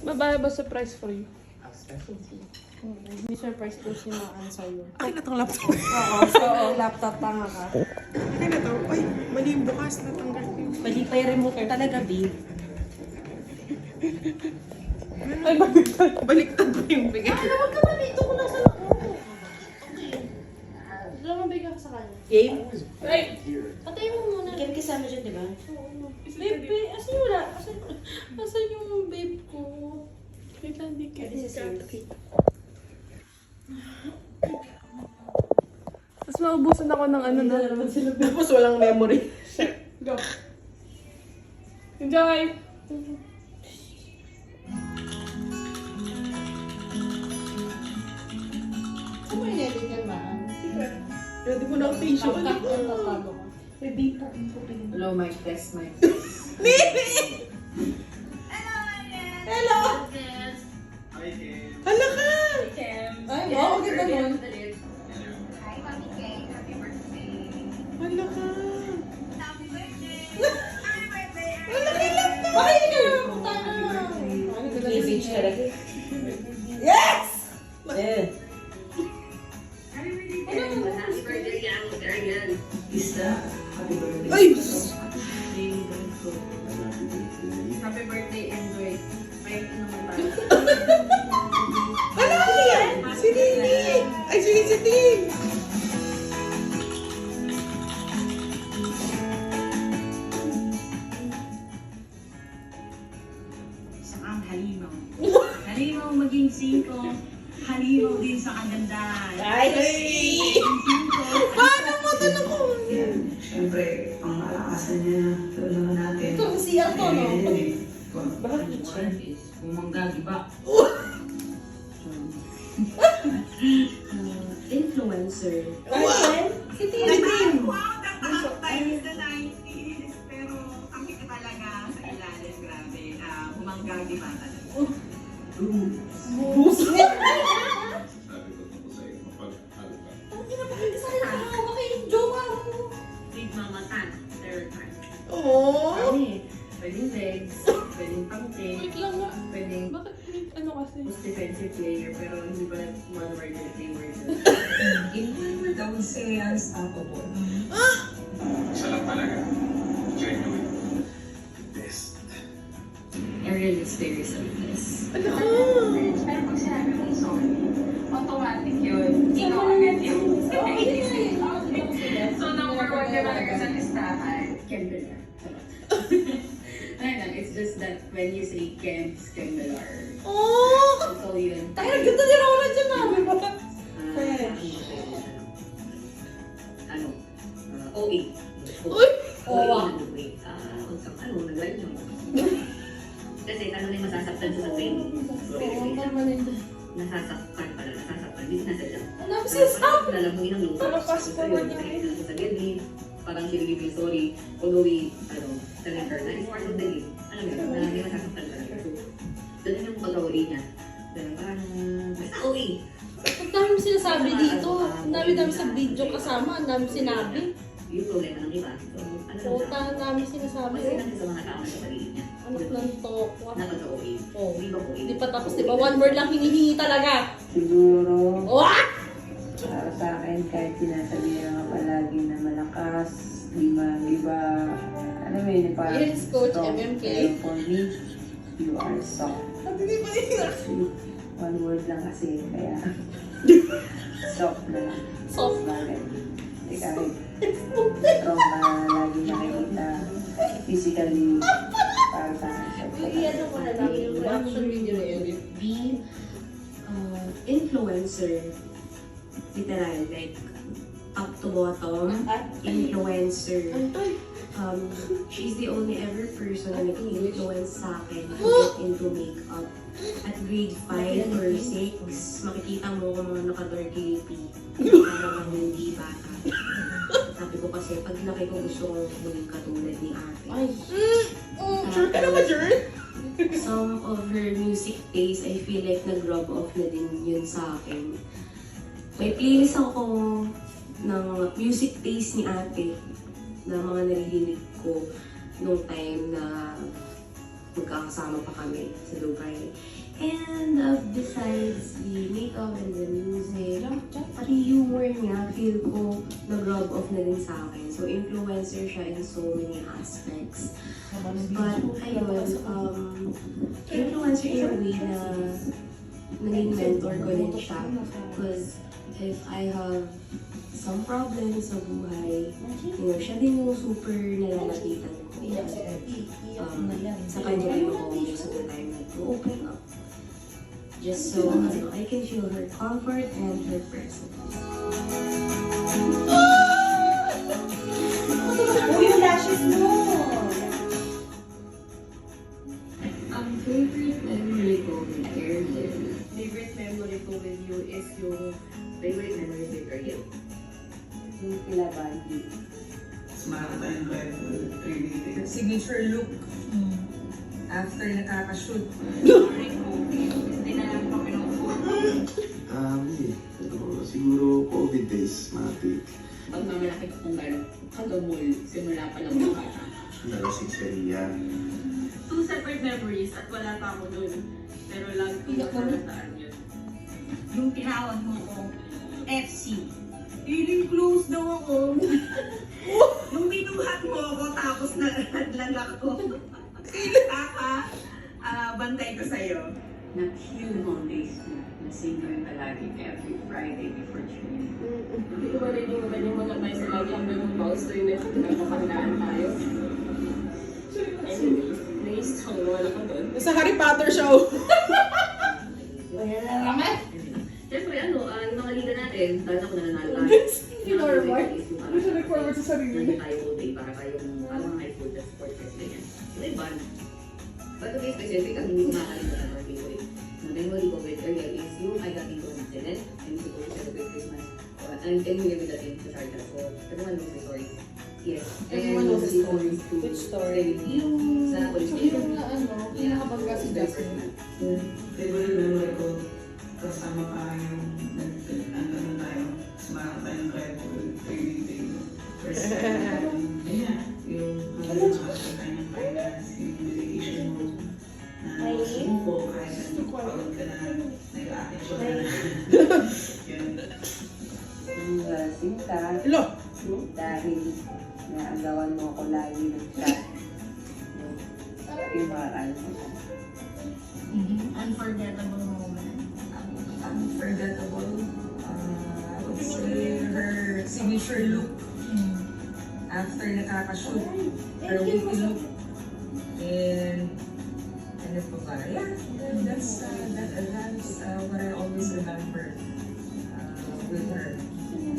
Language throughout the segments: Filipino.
Babae ba surprise for you? Hindi surprise ko sinaan sa'yo. Akin na tong laptop. Oo, so laptop tanga ka. Akin na to. Ay, mali yung bukas. Natanggal ko yung... Mali pa yung remote talaga, babe. Ay, baliktad. Baliktad ko yung bigay. Huwag ka dito ko nasa loob. Diyan mabigyan ka sa kanya. Game? Ay! Patay mo muna. Ikan kasama dyan, di ba? Babe, asan yung wala? Asan yung babe ko? Wait lang, di ka. Tapos maubusan ako ng ano na. Tapos walang memory. Go. Enjoy! Saan mo yung edit yan, Maan? Ready mo na ang tissue. Tatago ka. May babe po. Hello, mic test, mic test. Hello! Hala ka! Ay, wow, ganda nun. Hala ka! Bakit hindi ka naman punta na? Image talaga. Yes! Eh. Happy birthday, yan. Yan. Isa. Happy birthday. Ay! Happy birthday, Enjoy. Kahit ano man tayo. Hala ka yan! Si Nini! Ay, si Ting! Isang ang halimaw. Halimaw maging 5. Halimaw din sa kagandahan. Ay! Paano mo ito na ko? Siyempre, ang malakasan niya, tulungan natin. Ito, si Arto, no? Bakit is bumanggagiba. Influencer. Si Tim. Wow, natakot tayo sa 90s. Pero ang kita talaga sa ilalim, grabe. Bumanggagiba talaga. Bus! Sabi ko sa'yo, mapaghalka. Big Mama Tan, third time. Oh! Kami. Pwedeng legs. Pwedeng pangting. Wait lang nga. Pwedeng Bakit may ano kasi? most defensive player. Pero hindi ba one word or three words? Hindi daw say unstoppable. Isa lang talaga. Genuine. Best. Ariel is very selfless. Ano ka? Pero pag sinabi mong sorry, automatic yun. Ikaw agad yung So, number 1 ka talaga sa listahan. Kembelar. Ayun lang, it's just that when you say Kems, Kembelar. Oh! So yun. Tayo, ganda ni Rola dyan namin. Ano? OA. Uy! OA. Ano, nag-like nyo. Kasi tanong na masasaktan siya sa brain. Nasasaktan pala, nasasaktan. Hindi nasadya. Ano ba sinasabi? Lalamuin ang lupa. Parang fast forward niya. Sa game, parang she really feels sorry. Although we, telling her na it's part of the game. Alam mo yun, na hindi masasaktan talaga. So, ganun yung pag-away niya. Ganun, parang, basta OA. Ang dami mo sinasabi dito. Ang dami sa video kasama. Ang dami sinabi. Yung problema ng iba. So, ano lang Puta, siya. ang dami sinasabi. Kasi lang sa mga tao na sa paligid niya. Ano lang to? Napag-OA. Oh. Hindi ba OA? Hindi pa tapos, di ba? One word lang hinihingi talaga. Siguro, What? para sa akin, kahit sinasabihan ka palagi na malakas, di ba, alam mo yun, parang Yes, Coach strong. MMK. Pero for me, you are soft. Hindi pa nila. One word lang kasi, kaya soft na lang. Soft. Bakit? Hindi kahit strong na lagi nakikita, physically, para sa akin, soft na lang. Ano mo na lang yung reaction video na yun. Be influencer. Literal, like, top to bottom, influencer. She's the only ever person na nag-influence sa akin to get into makeup. At grade 5 or 6, makikita mo kung mga naka-dark AP. Parang hindi bata. Sabi ko kasi, pag laki ko gusto kong maging katulad ni ate. Ay. Sure ka na ba, Jern? Some of her music taste, I feel like nag-rub off na din yun sa akin. May playlist ako ng music taste ni ate na mga naririnig ko nung time na magkakasama pa kami sa Dubai. And besides the makeup and the music, pati humor niya, feel ko nag-rub off na din sa akin. So, influencer siya in so many aspects. But, ayun, influencer in a way na naging mentor ko din siya. Because if I have some problems sa buhay, siya din yung super nalalapitan ko. Sa kanya rin ako most of the time to open up. Just so I can feel her comfort and her presence. Oh, yung lashes mo! Ang favorite memory ko with Ariel. Favorite memory ko with you is yung favorite memory with Ariel. Yung kila Bandy. Marathon drive, 3D. Signature look. After nakaka-shoot. Dinala mo kami ng food. Pero siguro COVID days, matik. Pag mamalaki kong gano'n, kagamol, simula pa lang mga bata. Nalasing seriya. 2 separate memories at wala pa ako dun. Pero lagi ko natatandaan yun. Yung tinawag mo ko, FC. Feeling close daw ako. Nung binuhat mo ako, tapos nagladlag ako. Bantay ko sa'yo. Na-cue days na single palagi every Friday before training. Hindi ko ba rin yung ganyan mo lang tayo sa lagi ang ganyan mouse to yung nagpapakandaan tayo. Anyway, nais-talk naman ako doon. Sa Harry Potter show. Siyempre, yung mga liga natin, dahil ako nananalo tayo. Normal. Hindi siya nag-forward sa sarili. Hindi tayo all-day para tayong parang high school na sport test na yan. So, iba. But to be specific, ang hindi ko makakalimutan ng memory. The memory ko with Ariel is yung I got into an incident and we go to celebrate Christmas. And New Year with the team sa Sarda. So, everyone knows the story. Yes. Everyone knows the story. To Which story? Yung sa police station. Pinakabangga si Jasmine. Favorite memory ko, kasama ka yung nag-ano tayo, Marathon drive, 3D. First time. Ayan, yung nakakita ng finance, yung dedication mo. Na sumuko, kahit pagod ka na, nag-a-action na. Yun. Yung Sinta, dahil naagawan mo ako lagi ng chat. Yung maral mo. Unforgettable moment. Unforgettable. I would say her signature look. After nakaka-shoot. Her witty look. And ano pa ba? Yeah, that's what I always remember with her.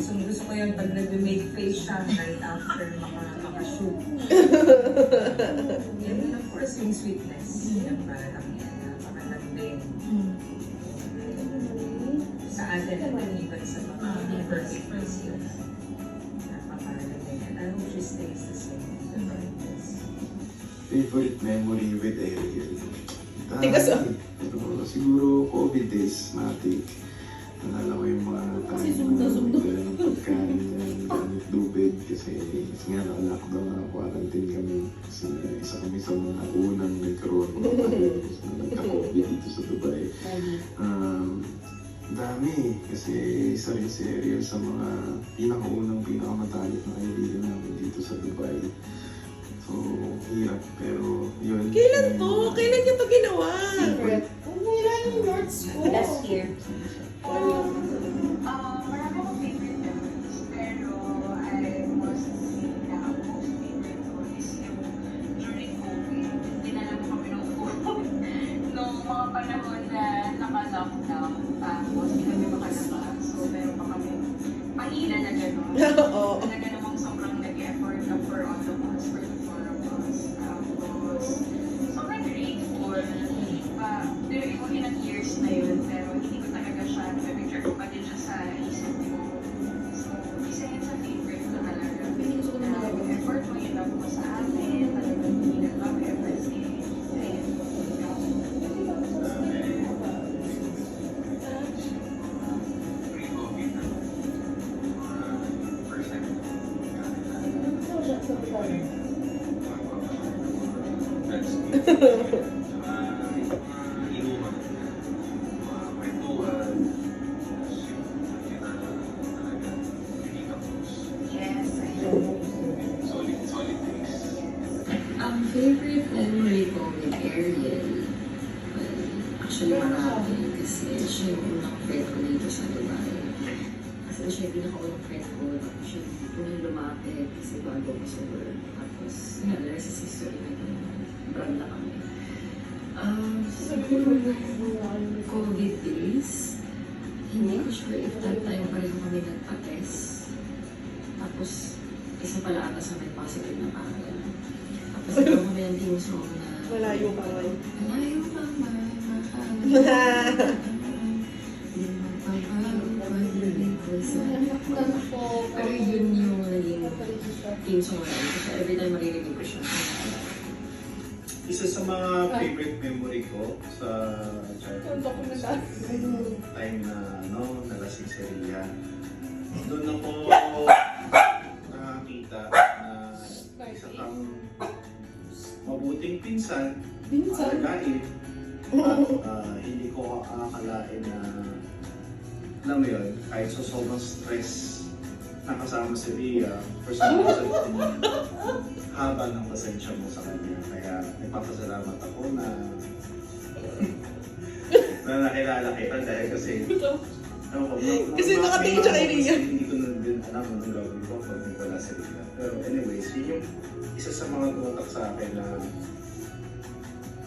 Gusto ko yan pag nag-make face siya right after makaka-shoot. And of course, yung sweetness. Yung parang yan, napakalagbing. Sa atin at even sa mga first years. Napakalagbing. And I hope she stays the same. Favorite memory with Ariel. Tigas ah. Pero siguro COVID days, matik. Nalala ko yung mga time na nagdala ng pagkain ng gamit lubid kasi nga naka-lockdown na quarantine kami kasi isa kami sa mga unang nagkaroon ng virus na nagka-COVID dito sa Dubai. Dami kasi isa rin si Ariel sa mga pinakamatalik na kaibigan namin dito sa Dubai. So, hirap pero yun. Kailan to? Kailan niya to ginawa? Last year. Marami akong favorite memories, pero I must say na ang most favorite ko is yung during COVID, dinala mo kami ng food. Nung mga panahon na naka-lockdown, tapos hindi kami makalabas. So, meron pa kami pahila na gano'n. Oo. Talaga namang sobrang nag-effort na for all of us, for the four of us. Tapos, sobrang grateful. Pero yung ilang years na yun, pero hindi ko talaga siya, nag-picture ko pa din siya sa isip ko. So, isa yun sa favorite ko talaga. Yung effort mo, yung love mo sa amin, talagang ginagawa ko everything. Ayun. Pre-COVID na. First time. That's Actually, marami. Kasi siya yung unang friend ko dito sa Dubai. Kasi siya yung pinaka-unang friend ko. Tapos siya yung lumapit kasi bago ko sa work. Tapos, the rest is history na brand na kami. Siguro nung COVID days, hindi ko sure if that time pareho kami nagpa-test. Tapos, isa pala ata sa may positive na pangalan. Tapos, ito kami ang team song na Malayo pa man. malayo pa man, pero yun yung naging team song namin. Kasi every time maririnig ko siya. Isa sa mga favorite memory ko sa childhood, time na nalasing si Ria. Doon ako nakakita na isa kang mabuting pinsan, alagain, at hindi ko akalain na, alam mo yun, kahit sa sobrang stress nakasama si Ria, for some reason, haba ng pasensya mo sa kanya. Kaya nagpapasalamat ako na nakilala kita dahil kasi Kasi nakatingin siya kay Ria. Hindi ko na din alam anong gagawin ko pag wala si Ria. Pero anyways, yun yung isa sa mga tumatak sa akin na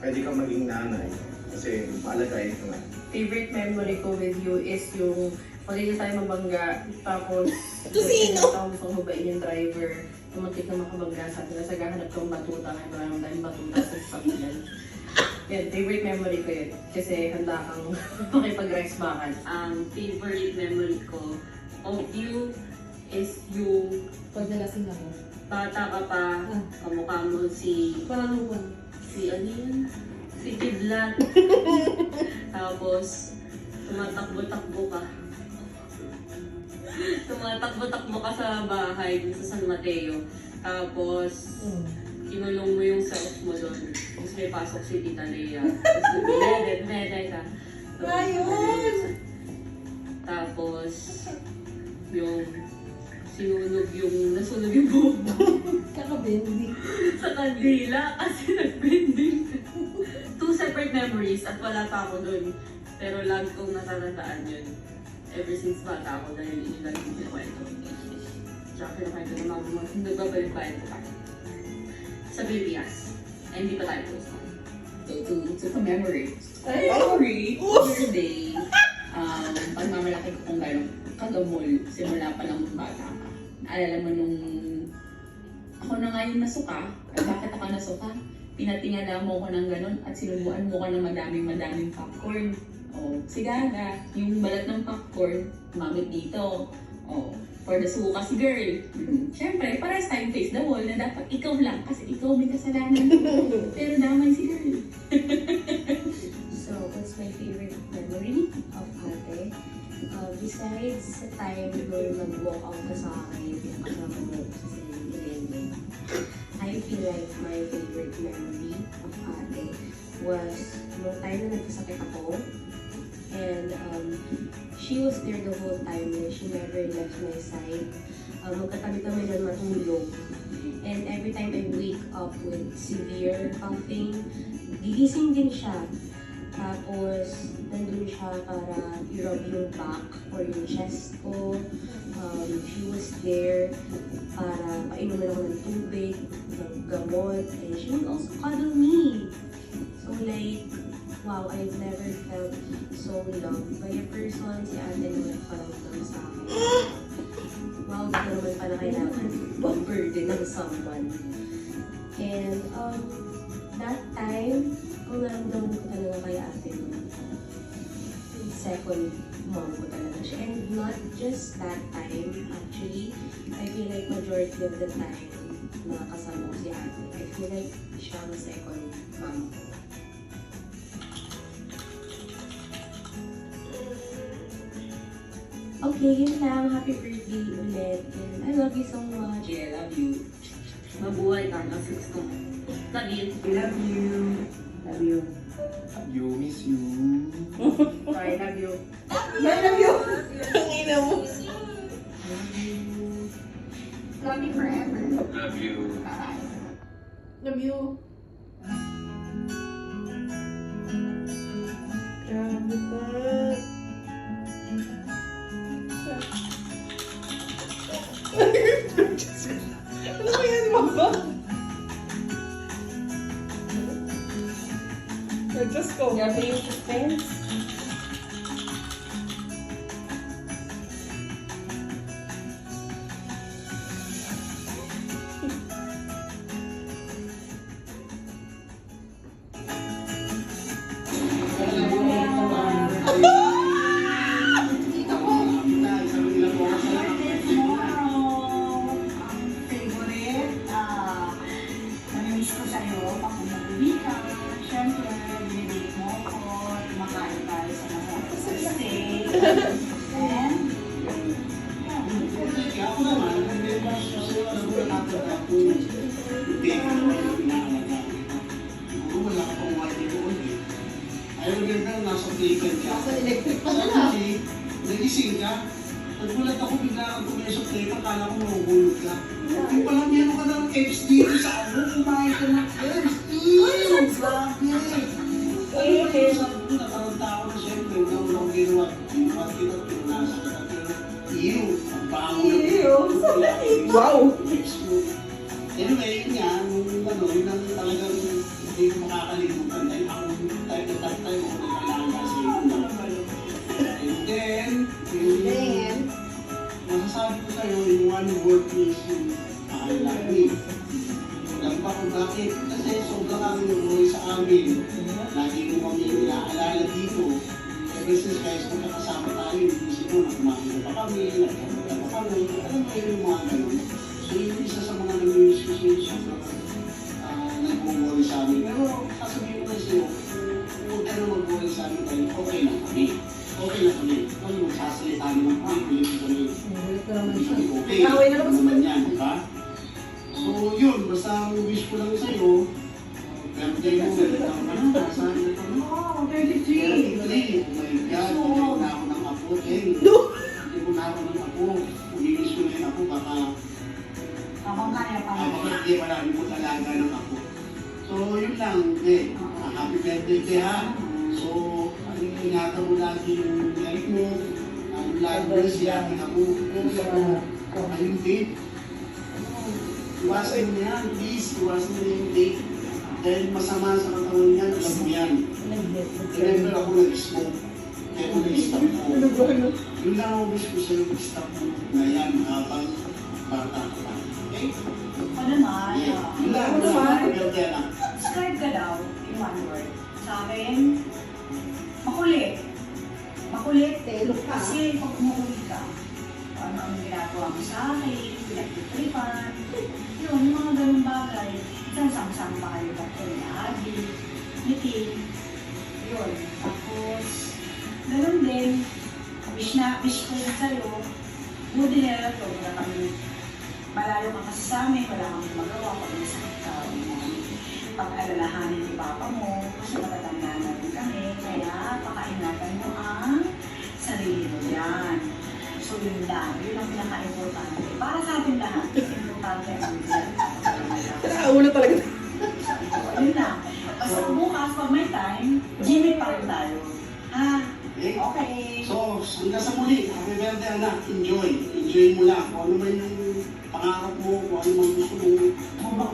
pwede kang maging nanay kasi maalagayin ko nga. Favorite memory ko with you is yung pwede tayo mabangga, tapos Tusino! Tapos gusto kong hubain yung driver, tumuntik na makabangga, sabi na sa gahanap kong batuta, ngayon maraming tayong batuta sa sakyan. Yan, favorite memory ko yun, kasi handa kang makipag-rest bakan. Favorite memory ko of you is yung Pag nalasing ako. bata ka pa, kamukha mo si Parang ano yun? Si Kidlat. Tapos, tumatakbo-takbo ka. Tumatakbo-takbo ka sa bahay dun sa San Mateo. Tapos, kinulong mo yung self mo doon. Tapos may pasok si Tita Lea. Tapos nagmeded ka. Tapos, yung nasunog yung buhok mo. Kaka-bending. Sa kandila kasi nag-bending. Two separate memories at wala pa ako dun. Pero lagi kong natatandaan yun. Ever since bata ako dahil yun lagi kong pinakwento. Tsaka pinakwento ng mama mo, nagbabalik-balik pa. Sa Pilipinas. Ay, hindi pa tayo post na. So to memory. Memory, yesterday, pagmamalaki ko kung gano'ng kagamol, simula pa lang bata ka. Naalala mo nung ako na nga yung nasuka, at bakit ako nasuka? Pinatingala mo ko ng gano'n at sinubuan mo ka ng madaming popcorn. O, sigara, yung balat ng popcorn, mamit dito. O, for the suka si girl. Siyempre, parehas tayong face the wall na dapat ikaw lang kasi ikaw may kasalanan. Pero damay si girl. So, what's my favorite memory of ate? Besides sa time where mag-walk out ka sa akin, pinakasama mo sa sarili, I feel like my favorite memory of ate was nung time na nagkasakit ako. And she was there the whole time. She never left my side. Magkatabi kami doon matulog. And every time I wake up with severe coughing, gigising din siya. Tapos, nandun siya para i-rub yung back or yung chest ko. She was there para painumin ako ng tubig, ng gamot, and she would also cuddle me. So like, wow, I've never felt so loved by a person. Si ate naman parang sa akin. Wow, di ko naman pala kailangan burden ng someone. And that time, kung naramdaman ko talaga kay ate mo, second mom ko talaga siya. And not just that time, actually, I feel like majority of the time na kasama ko si ate, I feel like siya ang second mom ko. Okay, yun lang. Happy birthday ulit. And I love you so much. Yeah, I love you. Mabuhay ka na 6 ko. Love you. Love you. Love you. You miss you. I love you. Love you! Ang ina mo. Love you forever. Love you. Bye. Love you. ko. Grabe yung suspense. Favorite, namimiss ko sa'yo, pag umuwi ka, syempre, binibig mo ko, kumakain tayo sa mga steak, and, Ako naman, hindi ba sa'yo alam mo natin ako hindi ka naman yung inaalagaan. Siguro wala ka pang wifi ko ulit. Ayaw remember, nasa playpen ka. Nasa electric pa na. Kasi, nagising ka. Nagulat ako bigla kang tumaya sa playpen, kala ko mahuhulog ka. Yung pala meron ka ng eggs dito sa ano, kumain ka ng eggs. Grabe! Okay, sabi ko, nataranta ako na siyempre, una kong ginawa. Ginawa kita, pinasa ka. Ew, ang bango na. Wow! Anyway, yun nga, yun ang talagang hindi ko makakalimutan dahil ako type na type tayo ako nagkalaga sa iyo. And then, masasabi ko sa'yo, in one word is, I love me. Alam ba kung bakit? Kasi sobrang kami nabuhay sa amin. Lagi mo kami inaalala dito. Ever since guys, magkakasama tayo, isip mo na kumain na pa kami, nagkakita pa kami, alam mo yung mga ganun. So yung isa sa mga nag-miss ko siya, nag-worry sa amin. Pero sasabihin ko na sa'yo, huwag ka na mag-worry sa amin dahil okay na kami. Okay na kami. Ano magsasalita naman kami, kulit kami. Okay, ano naman yan, di ba? So yun, basta ang wish ko lang sa'yo, birthday mo, nasa ano pa mo? oh, 33. 33. Oh my God, hindi ko na ako ng apo, Jen. Hindi ko na ako ng apo. Umilis ko na yung apo, baka Habang kaya pa. baka hindi marami ko talaga ng apo. So, yun lang, happy birthday, ha? So, ingatan mo lagi yung life mo, lagi mo siya, ako, ayun, date. Iwasan mo yan, please, iwasan mo yung date. Dahil masama sa katawan yan, alam mo yan. Remember ako nag-smoke. Kaya ako nag-stop ko. Yun lang ako wish ko sa'yo, stop mo na yan habang bata ka pa. Okay? Ano naman? Yeah. Yun lang, yun lang. Birthday lang. Describe ka daw in one word. Sa akin, makulit. Makulit. Kasi pag makulit ka, ano ang ginagawa mo sa akin, pinagtitripan, yun, yung mga ganun bagay. Isang sama-sama pa kayo ba ito ni Abby, meeting, yun. Tapos, ganun din, wish ko rin sa'yo, buti nila ito, wala kami, malayo ka kasi sa amin, wala kami magawa, pag masakit ka, pag-alalahanin ni Papa mo, kasi matatanda na rin kami, kaya pakaingatan mo ang sarili mo yan. So yun lang, yun ang pinaka-importante. Para sa atin lahat, importante ang yan. Ulo talaga. Yun lang. Basta bukas, pag may time, gimmick pa rin tayo. Ha? Okay. So, hanggang sa muli, happy birthday anak, enjoy. Enjoy mo lang. Kung ano man yung pangarap mo, kung ano man gusto mo,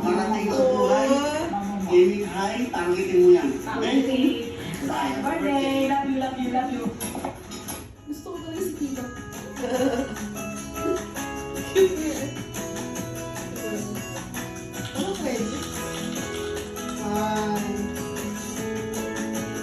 marating sa buhay, aiming high, targetin mo yan. Okay? Bye. Happy birthday! Love you, love you, love you. Gusto ko talaga si Tito. Ano pwede?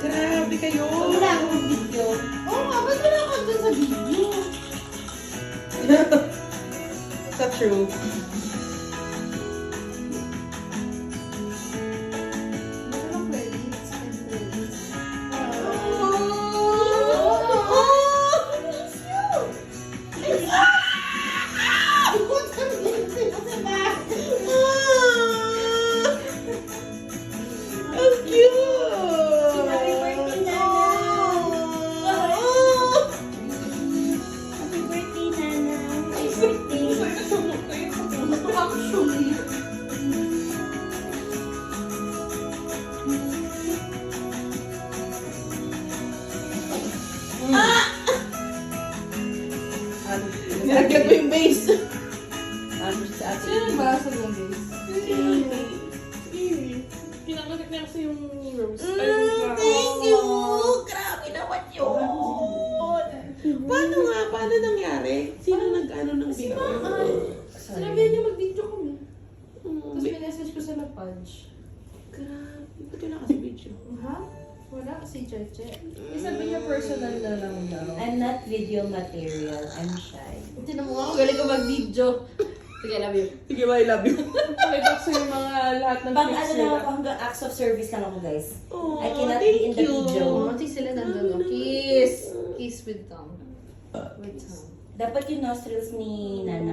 Grabe kayo! Wala akong video. Oo nga, ba't wala ka dyan sa video? Sa true. Wala pwede. Ang cute! Happy birthday, Nana! Happy birthday, Nana! Happy birthday! Actually. Nilagyan ko yung base. Sino ba sa yung base? Kinakalit niya kasi yung rose. Ay, yung flower. Si Maan. Sinabi niya mag-video kami. Tapos pinessage ko sa Lapage. Grabe. Ba't yun naka sa video? Ha? Wala kasi Cheche. Sabi niya personal na lang daw. I'm not video material. I'm shy. Hindi na mo ako galing ko mag-video. Sige, love you. Sige, I love you. Pakita ko sa'yo mga lahat ng Pag clips ano nila. lang ako, hanggang acts of service lang ako, guys. Oh, I cannot be in the thank you. video. Munti sila nandun. Kiss. Kiss with tongue. With tongue. Dapat yung nostrils ni Nana